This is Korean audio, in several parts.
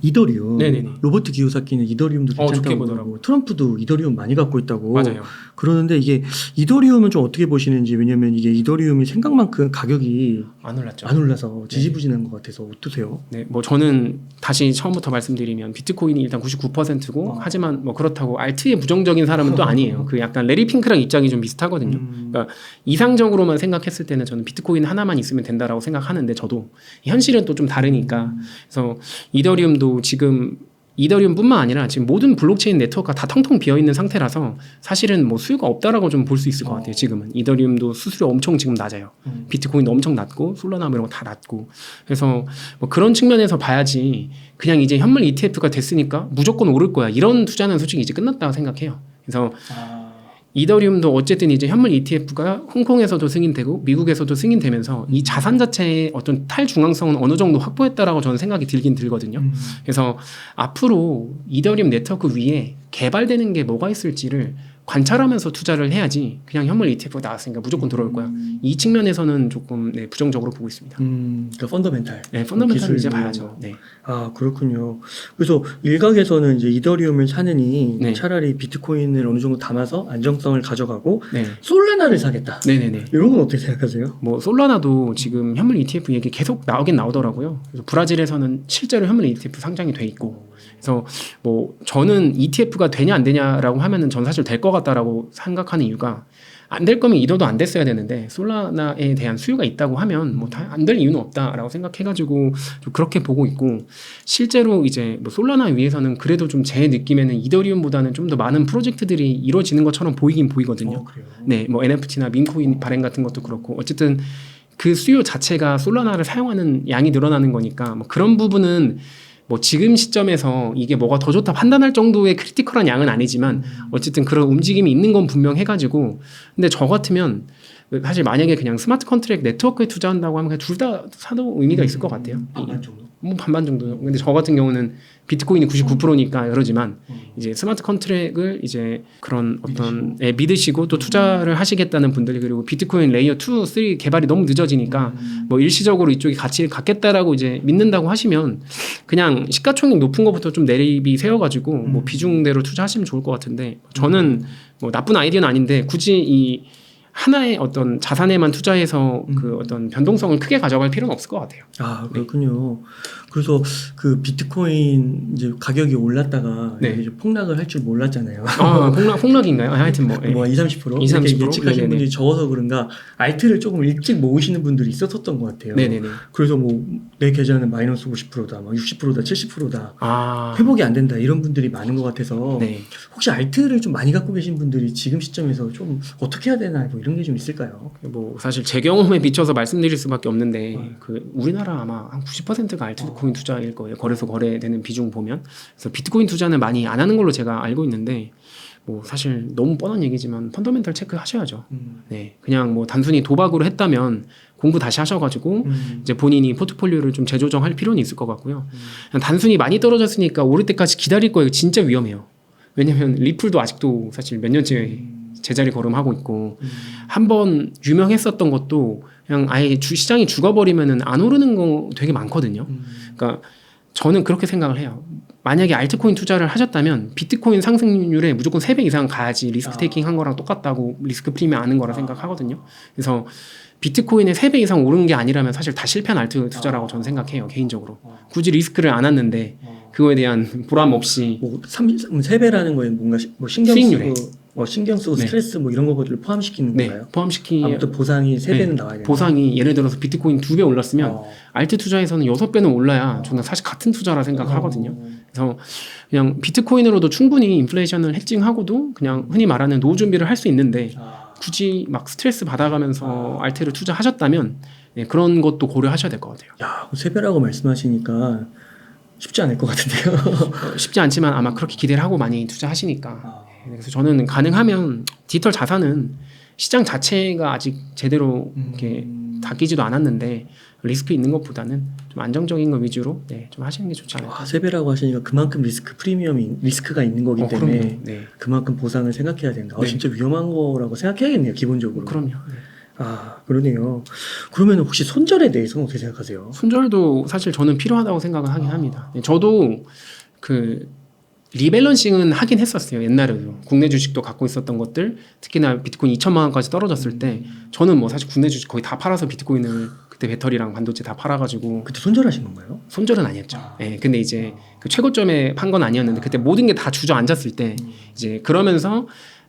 이더리움. 네네네. 로버트 기요사키는 이더리움도 좋게 괜찮다고 보더라고요. 보고 트럼프도 이더리움 많이 갖고 있다고 맞아요. 그러는데 이게 이더리움은 좀 어떻게 보시는지 왜냐면 이게 이더리움이 생각만큼 가격이 안 올랐죠. 안 올라서 지지부진한 것 같아서 어떠세요? 네, 뭐 저는 다시 처음부터 말씀드리면 비트코인이 일단 99%고 하지만 뭐 그렇다고 알트에 부정적인 사람은 또 아니에요. 그 약간 레리 핑크랑 입장이 좀 비슷하거든요. 그러니까 이상적으로만 생각했을 때는 저는 비트코인 하나만 있으면 된다라고 생각하는데 저도 현실은 또 좀 다르니까 그래서 이더리움도 지금 이더리움뿐만 아니라 지금 모든 블록체인 네트워크가 다 텅텅 비어 있는 상태라서 사실은 뭐 수요가 없다라고 좀 볼 수 있을 것 같아요. 지금은 이더리움도 수수료 엄청 지금 낮아요. 비트코인도 엄청 낮고 솔라나 뭐 이런 거 다 낮고 그래서 뭐 그런 측면에서 봐야지 그냥 이제 현물 ETF가 됐으니까 무조건 오를 거야 이런 투자는 솔직히 이제 끝났다고 생각해요. 그래서 이더리움도 어쨌든 이제 현물 ETF가 홍콩에서도 승인되고 미국에서도 승인되면서 이 자산 자체의 어떤 탈중앙성은 어느 정도 확보했다라고 저는 생각이 들긴 들거든요. 그래서 앞으로 이더리움 네트워크 위에 개발되는 게 뭐가 있을지를 관찰하면서 투자를 해야지 그냥 현물 ETF가 나왔으니까 무조건 들어올 거야. 이 측면에서는 조금 네, 부정적으로 보고 있습니다. 그러니까 펀더멘탈. 네, 펀더멘탈을 이제 기술 봐야죠. 네. 아 그렇군요. 그래서 일각에서는 이제 이더리움을 사느니 네. 차라리 비트코인을 어느 정도 담아서 안정성을 가져가고 네. 솔라나를 사겠다. 네네네. 이런 건 어떻게 생각하세요? 뭐 솔라나도 지금 현물 ETF 얘기 계속 나오긴 나오더라고요. 그래서 브라질에서는 실제로 현물 ETF 상장이 돼 있고, 그래서 뭐 저는 ETF가 되냐 안 되냐라고 하면은 전 사실 될 것 같다라고 생각하는 이유가 안 될 거면 이더도 안 됐어야 되는데 솔라나에 대한 수요가 있다고 하면 뭐 안 될 이유는 없다라고 생각해가지고 좀 그렇게 보고 있고 실제로 이제 뭐 솔라나 위에서는 그래도 좀 제 느낌에는 이더리움보다는 좀 더 많은 프로젝트들이 이루어지는 것처럼 보이긴 보이거든요. 그래요. 네, 뭐 NFT나 밈코인 발행 같은 것도 그렇고 어쨌든 그 수요 자체가 솔라나를 사용하는 양이 늘어나는 거니까 뭐 그런 부분은 뭐 지금 시점에서 이게 뭐가 더 좋다 판단할 정도의 크리티컬한 양은 아니지만 어쨌든 그런 움직임이 있는 건 분명해가지고 근데 저 같으면 사실 만약에 그냥 스마트 컨트랙 네트워크에 투자한다고 하면 둘 다 사도 의미가 있을 것 같아요. 반반 정도. 뭐 반반 정도. 근데 저 같은 경우는 비트코인이 99%니까 그러지만 이제 스마트 컨트랙을 이제 그런 어떤 믿으시고 또 투자를 하시겠다는 분들 그리고 비트코인 레이어 2, 3 개발이 너무 늦어지니까 뭐 일시적으로 이쪽이 가치를 갖겠다라고 이제 믿는다고 하시면 그냥 시가총액 높은 것부터 좀 내리비 세워가지고 뭐 비중대로 투자하시면 좋을 것 같은데 저는 뭐 나쁜 아이디어는 아닌데 굳이 이 하나의 어떤 자산에만 투자해서 그 어떤 변동성을 크게 가져갈 필요는 없을 것 같아요. 아 그렇군요. 그래서 그 비트코인 이제 가격이 올랐다가 네. 이제 폭락을 할 줄 몰랐잖아요. 아, 폭락인가요? 하여튼 뭐, 뭐 20-30% 20, 30%? 이렇게 예측하시는 네네네. 분들이 적어서 그런가 알트를 조금 일찍 모으시는 분들이 있었던 것 같아요. 네네네. 그래서 뭐 내 계좌는 마이너스 50%다, 막 60%다, 70%다. 아, 회복이 안 된다 이런 분들이 많은 것 같아서 네. 혹시 알트를 좀 많이 갖고 계신 분들이 지금 시점에서 좀 어떻게 해야 되나 뭐 이런 게 좀 있을까요? 뭐 사실 제 경험에 비춰서 말씀드릴 수밖에 없는데 그 우리나라 아마 한 90%가 알트코인 투자일 거예요. 거래소 거래되는 비중 보면. 그래서 비트코인 투자는 많이 안 하는 걸로 제가 알고 있는데 뭐 사실 너무 뻔한 얘기지만 펀더멘탈 체크 하셔야죠. 네, 그냥 뭐 단순히 도박으로 했다면 공부 다시 하셔가지고 이제 본인이 포트폴리오를 좀 재조정할 필요는 있을 것 같고요. 그냥 단순히 많이 떨어졌으니까 오를 때까지 기다릴 거예요. 진짜 위험해요. 왜냐면 리플도 아직도 사실 몇 년째 제자리 걸음하고 있고 한번 유명했었던 것도 그냥 아예 시장이 죽어버리면은 안 오르는 거 되게 많거든요. 그러니까 저는 그렇게 생각을 해요. 만약에 알트코인 투자를 하셨다면 비트코인 상승률에 무조건 3배 이상 가야지 리스크 테이킹 한 거랑 똑같다고 리스크 프리미엄 아는 거라 생각하거든요. 그래서 비트코인에 3배 이상 오른 게 아니라면 사실 다 실패한 알트 투자라고 저는 생각해요. 개인적으로. 굳이 리스크를 안 왔는데 그거에 대한 보람 없이 뭐 3배라는 거에 뭔가 뭐 신경 수익률에. 쓰고 신경 쓰고 네. 스트레스 뭐 이런 것들을 포함시키는 네, 건가요? 포함시키 아무튼 보상이 3배는 나와야 되나? 보상이 예를 들어서 비트코인 2배 올랐으면 알트 투자에서는 6배는 올라야 저는 사실 같은 투자라 생각하거든요. 그래서 그냥 비트코인으로도 충분히 인플레이션을 해칭하고도 그냥 흔히 말하는 노후 준비를 할 수 있는데 굳이 막 스트레스 받아가면서 알트를 투자하셨다면 네, 그런 것도 고려하셔야 될 것 같아요. 야, 3배라고 말씀하시니까 쉽지 않을 것 같은데요. 쉽지 않지만 아마 그렇게 기대를 하고 많이 투자하시니까 네, 그래서 저는 가능하면 디지털 자산은 시장 자체가 아직 제대로 이렇게 닦이지도 않았는데 리스크 있는 것보다는 좀 안정적인 거 위주로 네, 좀 하시는 게 좋지 않을까. 3배라고 하시니까 그만큼 리스크가 있는 거기 때문에 그럼요. 네. 그만큼 보상을 생각해야 된다. 네. 진짜 위험한 거라고 생각해야겠네요, 기본적으로. 그럼요. 네. 아, 그러네요. 그러면 혹시 손절에 대해서는 어떻게 생각하세요? 손절도 사실 저는 필요하다고 생각을 하긴 합니다. 저도 그 리밸런싱은 하긴 했었어요. 옛날에도 국내 주식도 갖고 있었던 것들, 특히나 비트코인 2천만 원까지 떨어졌을 때 저는 뭐 사실 국내 주식 거의 다 팔아서 비트코인을 그때 배터리랑 반도체 다 팔아가지고 그때 손절하신 건가요? 손절은 아니었죠. 예, 근데 이제 그 최고점에 판 건 아니었는데 그때 모든 게 다 주저앉았을 때 이제 그러면서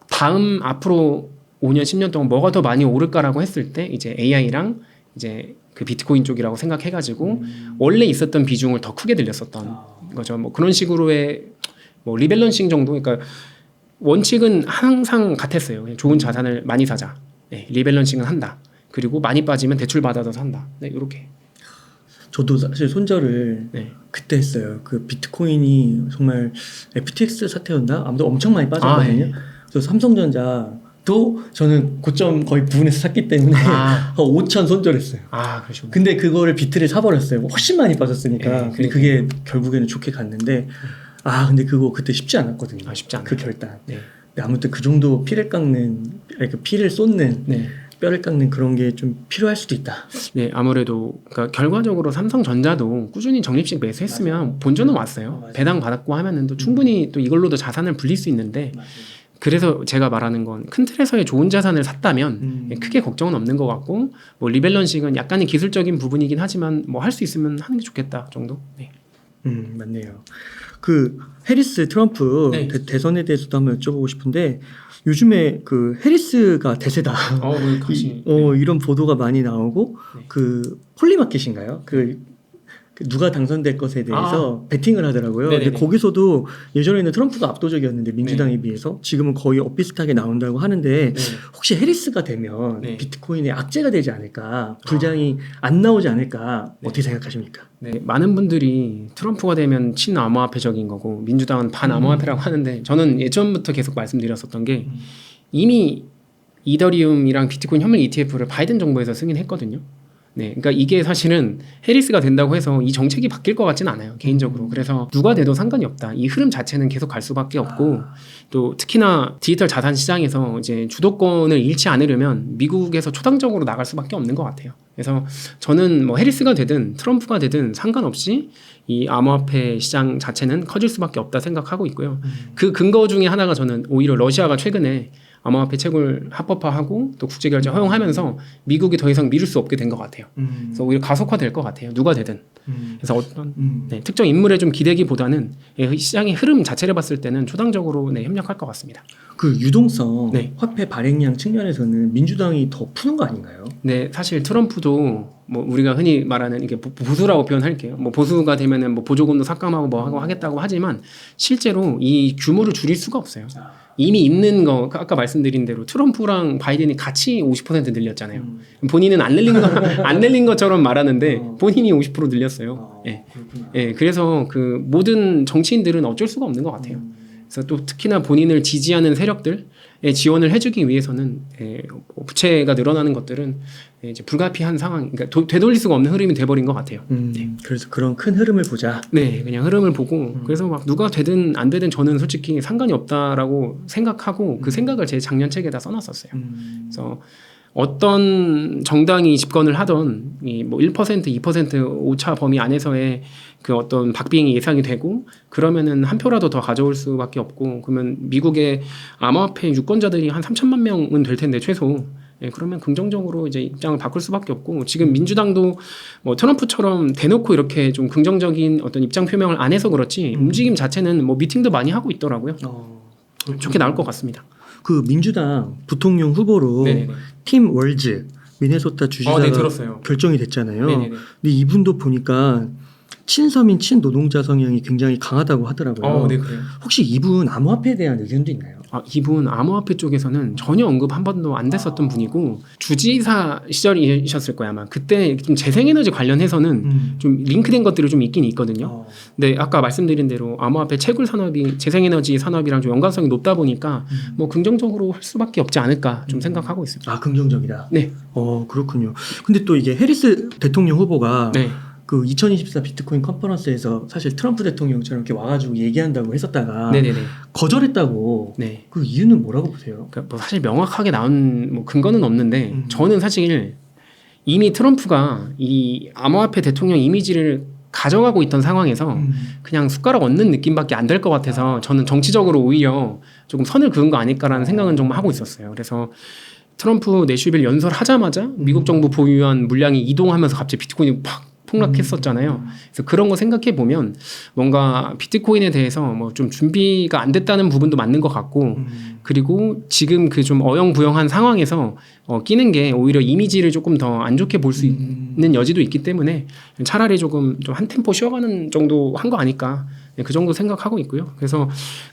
다음 앞으로 5년 10년 동안 뭐가 더 많이 오를까라고 했을 때 이제 AI랑 이제 그 비트코인 쪽이라고 생각해가지고 원래 있었던 비중을 더 크게 들렸었던 거죠. 뭐 그런 식으로의 뭐 리밸런싱 정도, 그러니까 원칙은 항상 같았어요. 그냥 좋은 자산을 많이 사자. 네, 리밸런싱은 한다. 그리고 많이 빠지면 대출 받아서 산다. 네, 이렇게. 저도 사실 손절을 네. 그때 했어요. 그 비트코인이 정말 FTX 사태였나? 아무튼 엄청 많이 빠졌거든요. 네. 그래서 삼성전자도 저는 고점 거의 부근에서 샀기 때문에 한 5천 손절했어요. 아, 그러시구나. 근데 그거를 비트를 사버렸어요. 훨씬 많이 빠졌으니까. 네, 근데 그게 결국에는 좋게 갔는데, 아, 근데 그거 그때 쉽지 않았거든요. 아, 쉽지 않아요. 그 결단. 네. 근데 아무튼 그 정도 피를 깎는, 아니, 그 피를 쏟는, 네. 뼈를 깎는 그런 게 좀 필요할 수도 있다. 네, 아무래도 그러니까 결과적으로 삼성전자도 꾸준히 적립식 매수했으면 본전은 왔어요. 맞아요. 배당 받았고 하면은 또 충분히 또 이걸로도 자산을 불릴 수 있는데, 그래서 제가 말하는 건 큰 틀에서의 좋은 자산을 샀다면 크게 걱정은 없는 것 같고, 뭐 리밸런싱은 약간의 기술적인 부분이긴 하지만 뭐 할 수 있으면 하는 게 좋겠다 정도. 네. 맞네요. 그 해리스 트럼프 네. 대선에 대해서도 한번 여쭤보고 싶은데 요즘에 그 해리스가 대세다. 이런 보도가 많이 나오고 네. 그 홀리마켓인가요? 그 누가 당선될 것에 대해서 베팅을 하더라고요. 네네네. 근데 거기서도 예전에는 트럼프가 압도적이었는데 민주당에 비해서 지금은 거의 엇비슷하게 나온다고 하는데 네. 혹시 해리스가 되면 네. 비트코인의 악재가 되지 않을까? 불장이 안 나오지 않을까? 네. 어떻게 생각하십니까? 네, 많은 분들이 트럼프가 되면 친암호화폐적인 거고 민주당은 반암호화폐라고 하는데, 저는 예전부터 계속 말씀드렸었던 게 이미 이더리움이랑 비트코인 현물 ETF를 바이든 정부에서 승인했거든요. 네, 그러니까 이게 사실은 해리스가 된다고 해서 이 정책이 바뀔 것 같지는 않아요, 개인적으로. 그래서 누가 돼도 상관이 없다. 이 흐름 자체는 계속 갈 수밖에 없고, 또 특히나 디지털 자산 시장에서 이제 주도권을 잃지 않으려면 미국에서 초당적으로 나갈 수밖에 없는 것 같아요. 그래서 저는 뭐 해리스가 되든 트럼프가 되든 상관없이 이 암호화폐 시장 자체는 커질 수밖에 없다 생각하고 있고요. 그 근거 중에 하나가 저는 오히려 러시아가 최근에 암호화폐 채굴 합법화하고 또 국제결제 허용하면서 미국이 더 이상 미룰 수 없게 된 것 같아요. 그래서 오히려 가속화될 것 같아요. 누가 되든. 그래서 어떤 특정 인물에 좀 기대기보다는 시장의 흐름 자체를 봤을 때는 초당적으로 협력할 것 같습니다. 그 유동성 네. 화폐 발행량 측면에서는 민주당이 더 푸는 거 아닌가요? 네, 사실 트럼프도 뭐 우리가 흔히 말하는 이게 보수라고 표현할게요. 뭐 보수가 되면은 뭐 보조금도 삭감하고 뭐 하고 하겠다고 하지만 실제로 이 규모를 줄일 수가 없어요. 이미 있는 거 아까 말씀드린 대로 트럼프랑 바이든이 같이 50% 늘렸잖아요. 본인은 안 늘린 것처럼 말하는데 본인이 50% 늘렸어요. 예. 예, 그래서 그 모든 정치인들은 어쩔 수가 없는 것 같아요. 그래서 또 특히나 본인을 지지하는 세력들에 지원을 해주기 위해서는 부채가 늘어나는 것들은 이제 불가피한 상황, 그러니까 되돌릴 수가 없는 흐름이 돼버린 것 같아요. 그래서 그런 큰 흐름을 보자. 네, 그냥 흐름을 보고 그래서 막 누가 되든 안 되든 저는 솔직히 상관이 없다라고 생각하고 그 생각을 제 작년 책에다 써놨었어요. 그래서 어떤 정당이 집권을 하던 이뭐 1%, 2% 오차 범위 안에서의 그 어떤 박빙이 예상이 되고 그러면은 한 표라도 더 가져올 수밖에 없고, 그러면 미국의 암호화폐 유권자들이 한 3천만 명은 될 텐데 최소. 예, 그러면 긍정적으로 이제 입장을 바꿀 수밖에 없고, 지금 민주당도 뭐 트럼프처럼 대놓고 이렇게 좀 긍정적인 어떤 입장 표명을 안 해서 그렇지 움직임 자체는 뭐 미팅도 많이 하고 있더라고요. 좋게 나올 것 같습니다. 그 민주당 부통령 후보로 네네네. 팀 월즈 미네소타 주지사가 네, 들었어요. 결정이 됐잖아요. 네네네. 근데 이분도 보니까 친서민 친노동자 성향이 굉장히 강하다고 하더라고요. 네, 그래요. 혹시 이분 암호화폐에 대한 의견도 있나요? 이분 암호화폐 쪽에서는 전혀 언급 한 번도 안 됐었던 분이고, 주지사 시절이셨을 거야 아마. 그때 좀 재생에너지 관련해서는 좀 링크된 것들이 좀 있긴 있거든요. 근데 아까 말씀드린 대로 암호화폐 채굴 산업이 재생에너지 산업이랑 좀 연관성이 높다 보니까 뭐 긍정적으로 할 수밖에 없지 않을까 좀 생각하고 있습니다. 긍정적이다. 네. 그렇군요. 근데 또 이게 해리스 대통령 후보가 네. 그 2024 비트코인 컨퍼런스에서 사실 트럼프 대통령처럼 이렇게 와가지고 얘기한다고 했었다가 네네네. 거절했다고. 네. 그 이유는 뭐라고 보세요? 그러니까 뭐 사실 명확하게 나온 뭐 근거는 없는데 저는 사실 이미 트럼프가 이 암호화폐 대통령 이미지를 가져가고 있던 상황에서 그냥 숟가락 얹는 느낌밖에 안 될 것 같아서 저는 정치적으로 오히려 조금 선을 그은 거 아닐까라는 생각은 정말 하고 있었어요. 그래서 트럼프 내슈빌 연설하자마자 미국 정부 보유한 물량이 이동하면서 갑자기 비트코인이 팍 폭락했었잖아요. 그래서 그런 거 생각해 보면 뭔가 비트코인에 대해서 뭐 좀 준비가 안 됐다는 부분도 맞는 것 같고 그리고 지금 그 좀 어영부영한 상황에서 끼는 게 오히려 이미지를 조금 더 안 좋게 볼 수 있는 여지도 있기 때문에 차라리 조금 좀 한 템포 쉬어가는 정도 한 거 아닐까. 네, 그 정도 생각하고 있고요. 그래서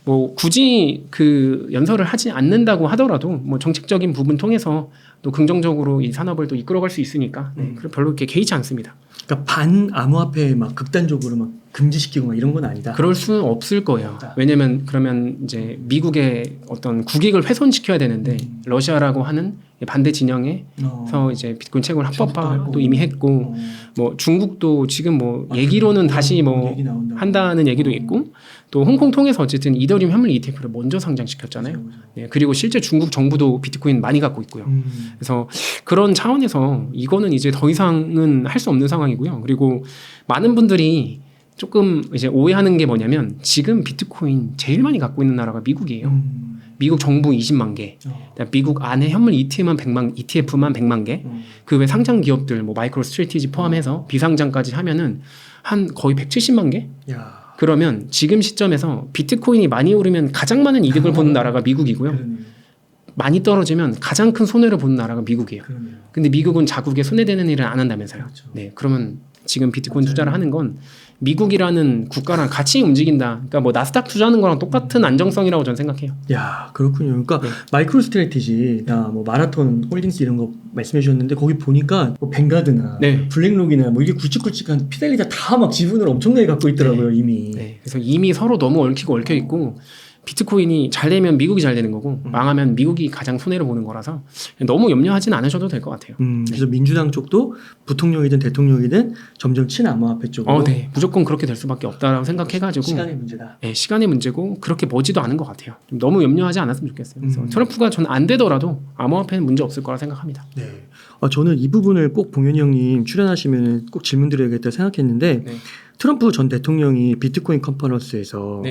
뭐 굳이 그 연설을 하지 않는다고 하더라도 뭐 정책적인 부분 통해서 또 긍정적으로 이 산업을 또 이끌어갈 수 있으니까 별로 이렇게 개의치 않습니다. 그러니까 반 암호화폐 막 극단적으로 막 금지시키고 막 이런 건 아니다. 그럴 수는 없을 거예요. 왜냐면 그러면 이제 미국의 어떤 국익을 훼손시켜야 되는데 러시아라고 하는 반대 진영에서 이제 비트코인 채굴 합법화도 이미 했고 뭐 중국도 지금 뭐 얘기로는 다시 뭐 한다는 얘기도 있고 또 홍콩 통해서 어쨌든 이더리움 현물 ETF를 먼저 상장시켰잖아요. 네, 그리고 실제 중국 정부도 비트코인 많이 갖고 있고요. 그래서 그런 차원에서 이거는 이제 더 이상은 할 수 없는 상황이고요. 그리고 많은 분들이 조금 이제 오해하는 게 뭐냐면 지금 비트코인 제일 많이 갖고 있는 나라가 미국이에요. 미국 정부 20만 개, 미국 안에 현물 ETF만 100만 개, 그 외 상장 기업들 뭐 마이크로 스트래티지 포함해서 비상장까지 하면은 한 거의 170만 개? 야. 그러면 지금 시점에서 비트코인이 많이 오르면 가장 많은 이득을 보는 나라가 미국이고요. 많이 떨어지면 가장 큰 손해를 보는 나라가 미국이에요. 근데 미국은 자국에 손해되는 일을 안 한다면서요. 그렇죠. 네, 그러면 지금 비트코인 투자를 하는 건 미국이라는 국가랑 같이 움직인다. 그러니까 뭐 나스닥 투자하는 거랑 똑같은 안정성이라고 저는 생각해요. 야, 그렇군요. 그러니까 마이크로 스트래티지나 뭐 마라톤 홀딩스 이런 거 말씀해 주셨는데 거기 보니까 뭐 뱅가드나 블랙록이나 뭐 이게 굵직굵직한 피델리다 다 막 지분을 엄청나게 갖고 있더라고요, 이미. 네, 그래서 이미 서로 너무 얽히고 얽혀 있고 비트코인이 잘 되면 미국이 잘 되는 거고 망하면 미국이 가장 손해를 보는 거라서 너무 염려하진 않으셔도 될 것 같아요. 그래서 민주당 쪽도 부통령이든 대통령이든 점점 친암호화폐 쪽으로. 네, 무조건 그렇게 될 수밖에 없다라고 생각해가지고 시간의 문제다. 네, 시간의 문제고 그렇게 머지도 않은 것 같아요. 좀 너무 염려하지 않았으면 좋겠어요. 그래서 트럼프가 저는 안 되더라도 암호화폐는 문제 없을 거라 생각합니다. 네. 저는 이 부분을 꼭 봉현이 형님 출연하시면 꼭 질문 드려야겠다 생각했는데 트럼프 전 대통령이 비트코인 컨퍼런스에서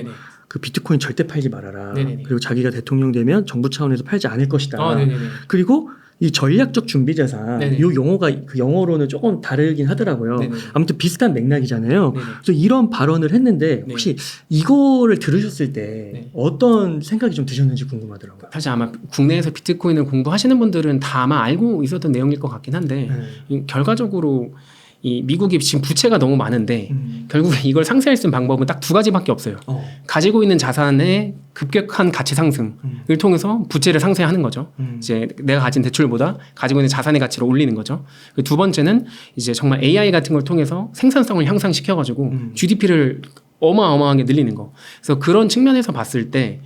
그 비트코인 절대 팔지 말아라. 그리고 자기가 대통령 되면 정부 차원에서 팔지 않을 것이다. 그리고 이 전략적 준비 자산, 이 용어가 그 영어로는 조금 다르긴 하더라고요. 아무튼 비슷한 맥락이잖아요. 그래서 이런 발언을 했는데 혹시 이거를 들으셨을 때 어떤 생각이 좀 드셨는지 궁금하더라고요. 사실 아마 국내에서 비트코인을 공부하시는 분들은 다 아마 알고 있었던 내용일 것 같긴 한데 결과적으로 이 미국이 지금 부채가 너무 많은데 결국에 이걸 상쇄할 수 있는 방법은 딱 두 가지밖에 없어요. 가지고 있는 자산의 급격한 가치 상승을 통해서 부채를 상쇄하는 거죠. 이제 내가 가진 대출보다 가지고 있는 자산의 가치를 올리는 거죠. 두 번째는 이제 정말 AI 같은 걸 통해서 생산성을 향상시켜가지고 GDP를 어마어마하게 늘리는 거. 그래서 그런 측면에서 봤을 때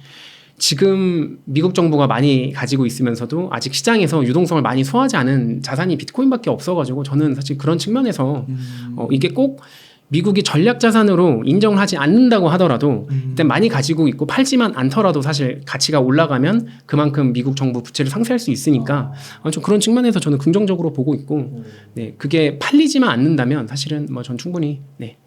지금 미국 정부가 많이 가지고 있으면서도 아직 시장에서 유동성을 많이 소화하지 않은 자산이 비트코인밖에 없어가지고 저는 사실 그런 측면에서 이게 꼭 미국이 전략 자산으로 인정을 하지 않는다고 하더라도 일단 많이 가지고 있고 팔지만 않더라도 사실 가치가 올라가면 그만큼 미국 정부 부채를 상쇄할 수 있으니까 좀 그런 측면에서 저는 긍정적으로 보고 있고 네, 그게 팔리지만 않는다면 사실은 뭐 전 충분히 네,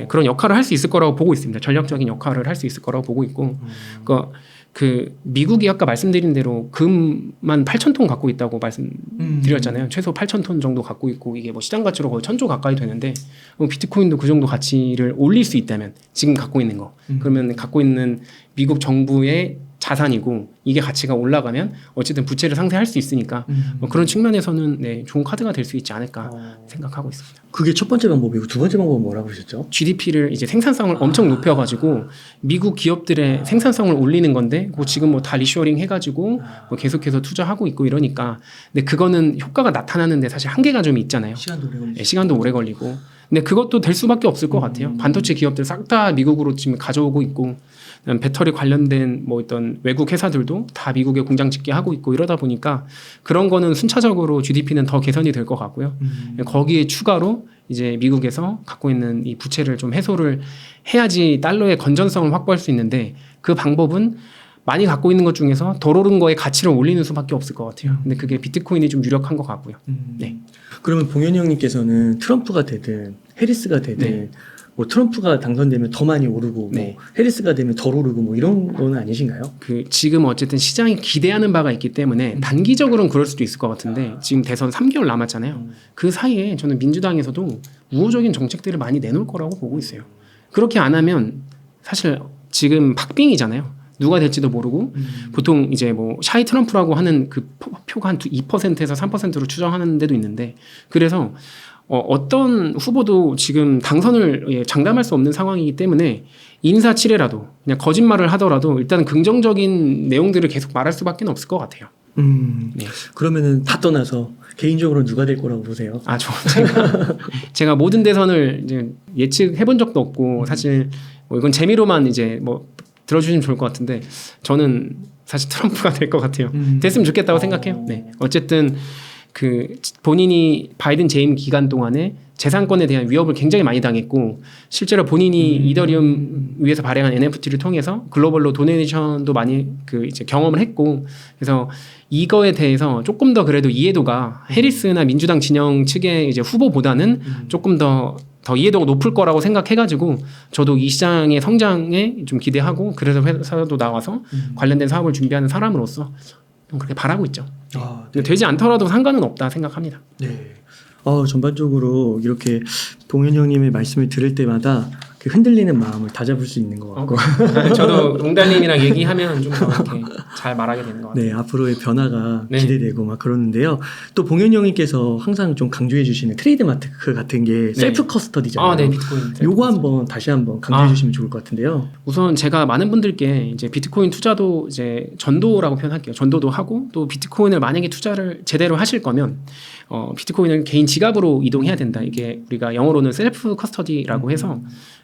그런 역할을 할 수 있을 거라고 보고 있습니다. 전략적인 역할을 할 수 있을 거라고 보고 있고 그러니까 그 미국이 아까 말씀드린 대로 금만 8,000톤 갖고 있다고 말씀드렸잖아요. 최소 8,000톤 정도 갖고 있고 이게 뭐 시장 가치로 거의 1,000조 가까이 되는데 비트코인도 그 정도 가치를 올릴 수 있다면 지금 갖고 있는 거 그러면 갖고 있는 미국 정부의 자산이고 이게 가치가 올라가면 어쨌든 부채를 상쇄할 수 있으니까 뭐 그런 측면에서는 네, 좋은 카드가 될 수 있지 않을까 생각하고 있습니다. 그게 첫 번째 방법이고 두 번째 방법은 뭐라고 하셨죠? GDP를 이제 생산성을 엄청 높여가지고 미국 기업들의 생산성을 올리는 건데 뭐 지금 뭐 다 리쇼링 해가지고 뭐 계속해서 투자하고 있고 이러니까 근데 그거는 효과가 나타나는데 사실 한계가 좀 있잖아요. 시간도 오래 걸리고. 네, 시간도 오래 걸리고 근데 그것도 될 수밖에 없을 것 같아요. 반도체 기업들 싹 다 미국으로 지금 가져오고 있고 배터리 관련된 뭐 어떤 외국 회사들도 다 미국에 공장 짓게 하고 있고 이러다 보니까 그런 거는 순차적으로 GDP는 더 개선이 될 것 같고요. 거기에 추가로 이제 미국에서 갖고 있는 이 부채를 좀 해소를 해야지 달러의 건전성을 확보할 수 있는데 그 방법은 많이 갖고 있는 것 중에서 덜 오른 거에 가치를 올리는 수밖에 없을 것 같아요. 근데 그게 비트코인이 좀 유력한 것 같고요. 네. 그러면 봉현이 형님께서는 트럼프가 되든 해리스가 되든 네. 뭐 트럼프가 당선되면 더 많이 오르고 네. 뭐 해리스가 되면 덜 오르고 뭐 이런 거는 아니신가요? 그 지금 어쨌든 시장이 기대하는 바가 있기 때문에 단기적으로는 그럴 수도 있을 것 같은데 지금 대선 3개월 남았잖아요. 그 사이에 저는 민주당에서도 우호적인 정책들을 많이 내놓을 거라고 보고 있어요. 그렇게 안 하면 사실 지금 박빙이잖아요. 누가 될지도 모르고 보통 이제 뭐 샤이 트럼프라고 하는 그 표가 한 2%에서 3%로 추정하는 데도 있는데 그래서 어떤 후보도 지금 당선을 장담할 수 없는 상황이기 때문에 인사치레라도 그냥 거짓말을 하더라도 일단 긍정적인 내용들을 계속 말할 수밖에 없을 것 같아요. 네. 그러면은 다 떠나서 개인적으로 누가 될 거라고 보세요? 제가 모든 대선을 이제 예측해 본 적도 없고 사실 뭐 이건 재미로만 이제 뭐 들어주시면 좋을 것 같은데 저는 사실 트럼프가 될 것 같아요. 됐으면 좋겠다고 생각해요. 네. 어쨌든 그 본인이 바이든 재임 기간 동안에 재산권에 대한 위협을 굉장히 많이 당했고 실제로 본인이 이더리움 위에서 발행한 NFT를 통해서 글로벌로 도네이션도 많이 그 이제 경험을 했고 그래서 이거에 대해서 조금 더 그래도 이해도가 해리스나 민주당 진영 측의 이제 후보보다는 조금 더 이해도가 높을 거라고 생각해가지고 저도 이 시장의 성장에 좀 기대하고 그래서 회사도 나와서 관련된 사업을 준비하는 사람으로서 그렇게 바라고 있죠. 네. 되지 않더라도 상관은 없다 생각합니다. 네. 전반적으로 이렇게 봉현이 형님의 말씀을 들을 때마다 그 흔들리는 마음을 다잡을 수 있는 것 같고 저도 웅달님이랑 얘기하면 좀 더 이렇게 잘 말하게 되는 것 같아요. 네, 앞으로의 변화가 기대되고 막 그러는데요. 또 봉현이 형님께서 항상 좀 강조해 주시는 트레이드 마크 같은 게 셀프 커스터디잖아요. 네, 비트코인. 요거 한번 다시 한번 강조해 주시면 좋을 것 같은데요. 우선 제가 많은 분들께 이제 비트코인 투자도 이제 전도라고 표현할게요. 전도도 하고 또 비트코인을 만약에 투자를 제대로 하실 거면 비트코인을 개인 지갑으로 이동해야 된다. 이게 우리가 영어로는 셀프 커스터디라고 해서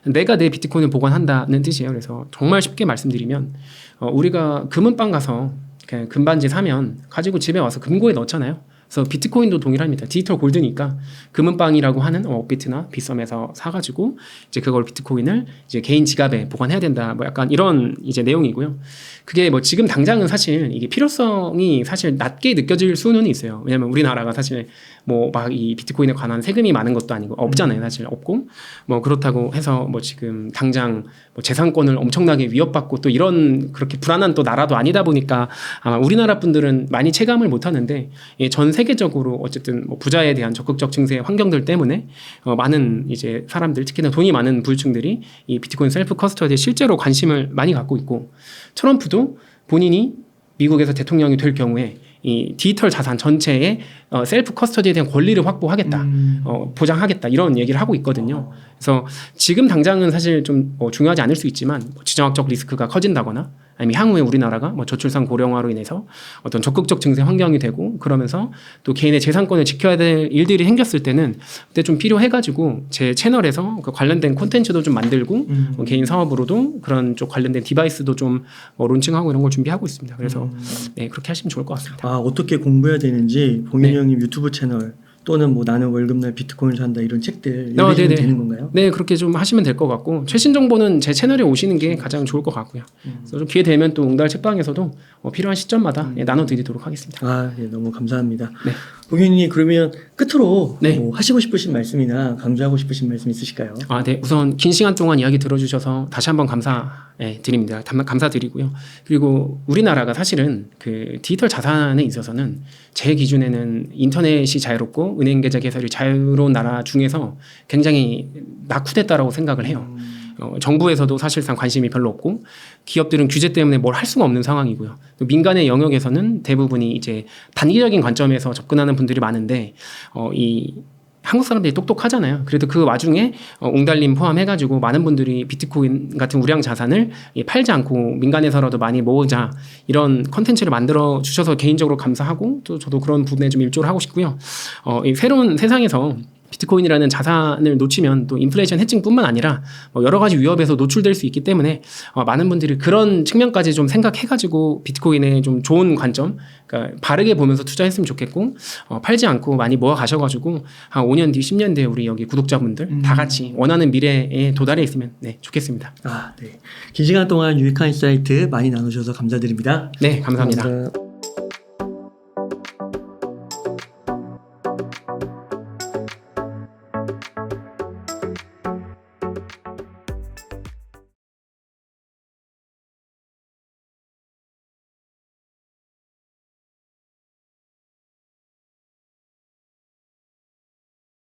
내가 내 비트코인을 보관한다는 뜻이에요. 그래서 정말 쉽게 말씀드리면 우리가 금은방 가서 그냥 금반지 사면 가지고 집에 와서 금고에 넣잖아요. 그래서 비트코인도 동일합니다. 디지털 골드니까 금은방이라고 하는 업비트나 빗썸에서 사가지고 이제 그걸 비트코인을 이제 개인 지갑에 보관해야 된다. 뭐 약간 이런 이제 내용이고요. 그게 뭐 지금 당장은 사실 이게 필요성이 사실 낮게 느껴질 수는 있어요. 왜냐면 우리나라가 사실 뭐 막 이 비트코인에 관한 세금이 많은 것도 아니고 없잖아요. 사실 없고 뭐 그렇다고 해서 뭐 지금 당장 뭐 재산권을 엄청나게 위협받고 또 이런 그렇게 불안한 또 나라도 아니다 보니까 아마 우리나라 분들은 많이 체감을 못 하는데 전 세계적으로 어쨌든 뭐 부자에 대한 적극적 증세 환경들 때문에 많은 이제 사람들 특히나 돈이 많은 부유층들이 이 비트코인 셀프 커스터디에 실제로 관심을 많이 갖고 있고 트럼프도 본인이 미국에서 대통령이 될 경우에 이 디지털 자산 전체의 셀프 커스터디에 대한 권리를 확보하겠다, 보장하겠다 이런 얘기를 하고 있거든요. 그래서 지금 당장은 사실 좀 중요하지 않을 수 있지만 지정학적 리스크가 커진다거나 아니면 향후에 우리나라가 뭐 저출산 고령화로 인해서 어떤 적극적 증세 환경이 되고 그러면서 또 개인의 재산권을 지켜야 될 일들이 생겼을 때는 그때 좀 필요해가지고 제 채널에서 그 관련된 콘텐츠도 좀 만들고 개인 사업으로도 그런 쪽 관련된 디바이스도 좀 론칭하고 이런 걸 준비하고 있습니다. 그래서 네, 그렇게 하시면 좋을 것 같습니다. 어떻게 공부해야 되는지 봉현이 형님 유튜브 채널 또는 뭐 나는 월급날 비트코인을 산다 이런 책들 읽으시면 되는 건가요? 네, 그렇게 좀 하시면 될 것 같고 최신 정보는 제 채널에 오시는 게 가장 좋을 것 같고요. 그래서 좀 기회 되면 또 웅달 책방에서도 필요한 시점마다 나눠드리도록 하겠습니다. 예, 너무 감사합니다. 네. 봉현이 그러면 끝으로 네. 뭐 하시고 싶으신 말씀이나 강조하고 싶으신 말씀 있으실까요? 네. 우선 긴 시간 동안 이야기 들어주셔서 다시 한번 감사드립니다. 감사드리고요. 그리고 우리나라가 사실은 그 디지털 자산에 있어서는 제 기준에는 인터넷이 자유롭고 은행 계좌 개설이 자유로운 나라 중에서 굉장히 낙후됐다라고 생각을 해요. 정부에서도 사실상 관심이 별로 없고 기업들은 규제 때문에 뭘 할 수가 없는 상황이고요. 또 민간의 영역에서는 대부분이 이제 단기적인 관점에서 접근하는 분들이 많은데 이 한국 사람들이 똑똑하잖아요. 그래도 그 와중에 웅달님 포함해가지고 많은 분들이 비트코인 같은 우량 자산을 팔지 않고 민간에서라도 많이 모으자 이런 컨텐츠를 만들어 주셔서 개인적으로 감사하고 또 저도 그런 부분에 좀 일조를 하고 싶고요. 이 새로운 세상에서 비트코인이라는 자산을 놓치면 또 인플레이션 해칭뿐만 아니라 뭐 여러 가지 위협에서 노출될 수 있기 때문에 많은 분들이 그런 측면까지 좀 생각해가지고 비트코인의 좀 좋은 관점, 그러니까 바르게 보면서 투자했으면 좋겠고 팔지 않고 많이 모아 가셔가지고 한 5년 뒤, 10년 뒤에 우리 여기 구독자분들 다 같이 원하는 미래에 도달해 있으면 네, 좋겠습니다. 네. 긴 시간 동안 유익한 인사이트 많이 나누셔서 감사드립니다. 네, 감사합니다. 감사합니다.